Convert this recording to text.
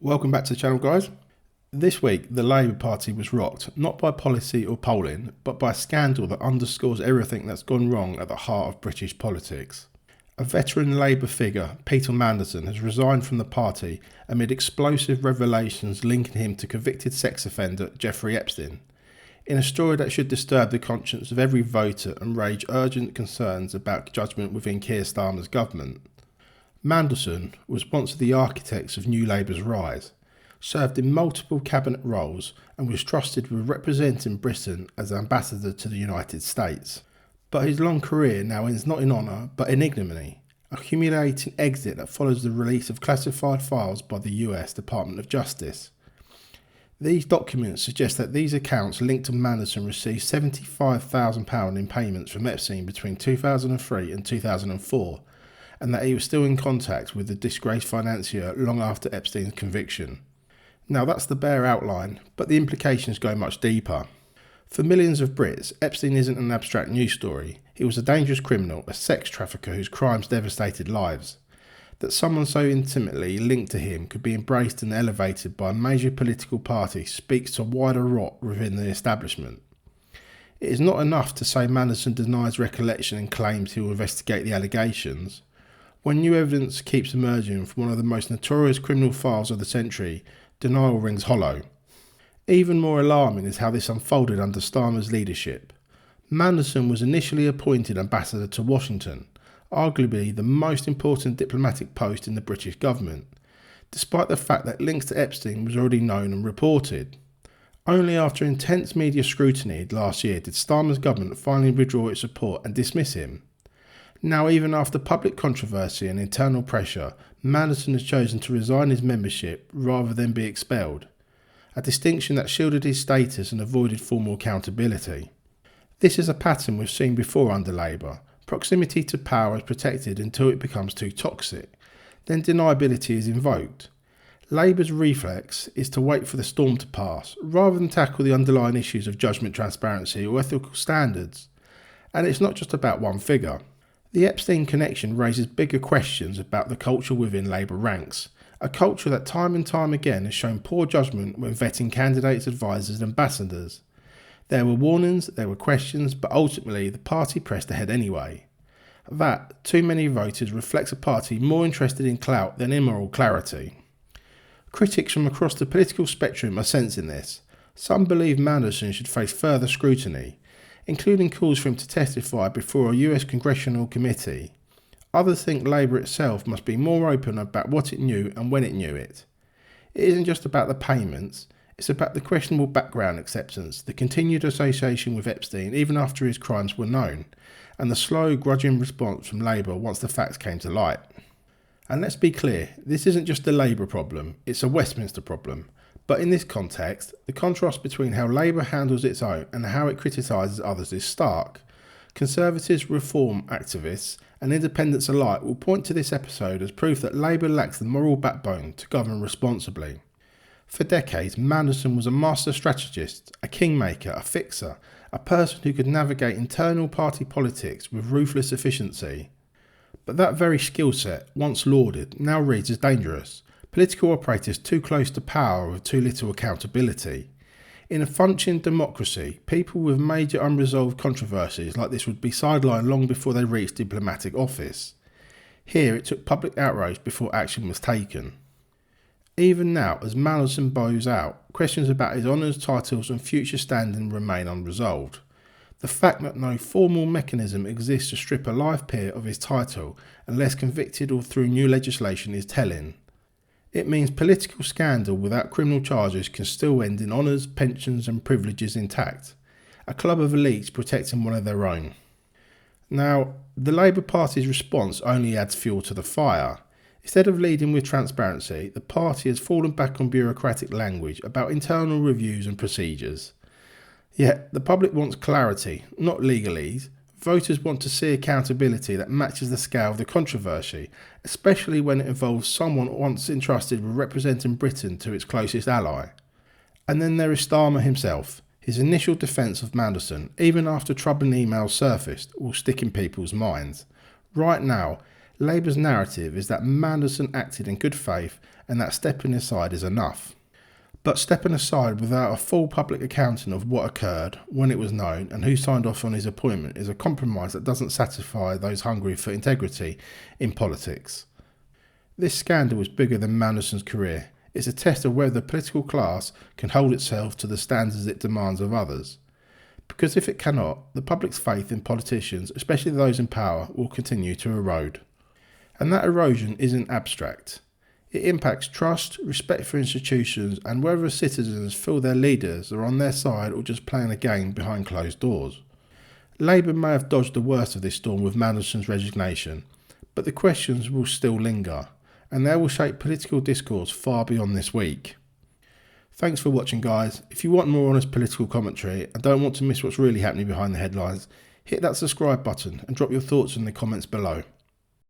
Welcome back to the channel, guys. This week, the Labour Party was rocked, not by policy or polling, but by a scandal that underscores everything that's gone wrong at the heart of British politics. A veteran Labour figure, Peter Mandelson, has resigned from the party amid explosive revelations linking him to convicted sex offender Jeffrey Epstein, in a story that should disturb the conscience of every voter and raise urgent concerns about judgement within Keir Starmer's government. Manderson was once of the architects of New Labour's rise, served in multiple cabinet roles and was trusted with representing Britain as ambassador to the United States. But his long career now ends not in honour but in ignominy, a humiliating exit that follows the release of classified files by the US Department of Justice. These documents suggest that these accounts linked to Manderson received £75,000 in payments from Epstein between 2003 and 2004, and that he was still in contact with the disgraced financier long after Epstein's conviction. Now that's the bare outline, but the implications go much deeper. For millions of Brits, Epstein isn't an abstract news story. He was a dangerous criminal, a sex trafficker whose crimes devastated lives. That someone so intimately linked to him could be embraced and elevated by a major political party speaks to wider rot within the establishment. It is not enough to say Manderson denies recollection and claims he will investigate the allegations. When new evidence keeps emerging from one of the most notorious criminal files of the century, denial rings hollow. Even more alarming is how this unfolded under Starmer's leadership. Manderson was initially appointed ambassador to Washington, arguably the most important diplomatic post in the British government, despite the fact that links to Epstein was already known and reported. Only after intense media scrutiny last year did Starmer's government finally withdraw its support and dismiss him. Now, even after public controversy and internal pressure, Manderson has chosen to resign his membership rather than be expelled, a distinction that shielded his status and avoided formal accountability. This is a pattern we've seen before under Labour. Proximity to power is protected until it becomes too toxic, then deniability is invoked. Labour's reflex is to wait for the storm to pass, rather than tackle the underlying issues of judgement, transparency or ethical standards. And it's not just about one figure. The Epstein connection raises bigger questions about the culture within Labour ranks, a culture that time and time again has shown poor judgment when vetting candidates, advisors and ambassadors. There were warnings, there were questions, but ultimately the party pressed ahead anyway. That, too many voters, reflects a party more interested in clout than in moral clarity. Critics from across the political spectrum are sensing this. Some believe Manderson should face further scrutiny, including calls for him to testify before a US congressional committee. Others think Labour itself must be more open about what it knew and when it knew it. It isn't just about the payments, it's about the questionable background acceptance, the continued association with Epstein even after his crimes were known, and the slow, grudging response from Labour once the facts came to light. And let's be clear, this isn't just a Labour problem, it's a Westminster problem. But in this context, the contrast between how Labour handles its own and how it criticises others is stark. Conservatives, reform activists and independents alike will point to this episode as proof that Labour lacks the moral backbone to govern responsibly. For decades, Manderson was a master strategist, a kingmaker, a fixer, a person who could navigate internal party politics with ruthless efficiency. But that very skill set, once lauded, now reads as dangerous. Political operators too close to power with too little accountability. In a functioning democracy, people with major unresolved controversies like this would be sidelined long before they reached diplomatic office. Here it took public outrage before action was taken. Even now, as Manderson bows out, questions about his honours, titles and future standing remain unresolved. The fact that no formal mechanism exists to strip a life peer of his title unless convicted or through new legislation is telling. It means political scandal without criminal charges can still end in honours, pensions and privileges intact, a club of elites protecting one of their own. Now, the Labour Party's response only adds fuel to the fire. Instead of leading with transparency, the party has fallen back on bureaucratic language about internal reviews and procedures. Yet, the public wants clarity, not legalese. Voters want to see accountability that matches the scale of the controversy, especially when it involves someone once entrusted with representing Britain to its closest ally. And then there is Starmer himself. His initial defence of Manderson, even after troubling emails surfaced, will stick in people's minds. Right now, Labour's narrative is that Manderson acted in good faith and that stepping aside is enough. But stepping aside without a full public accounting of what occurred, when it was known, and who signed off on his appointment is a compromise that doesn't satisfy those hungry for integrity in politics. This scandal is bigger than Manderson's career. It's a test of whether the political class can hold itself to the standards it demands of others. Because if it cannot, the public's faith in politicians, especially those in power, will continue to erode. And that erosion isn't abstract. It impacts trust, respect for institutions, and whether citizens feel their leaders are on their side or just playing a game behind closed doors. Labour may have dodged the worst of this storm with Manderson's resignation, but the questions will still linger, and they will shape political discourse far beyond this week. Thanks for watching, guys. If you want more honest political commentary and don't want to miss what's really happening behind the headlines, hit that subscribe button and drop your thoughts in the comments below.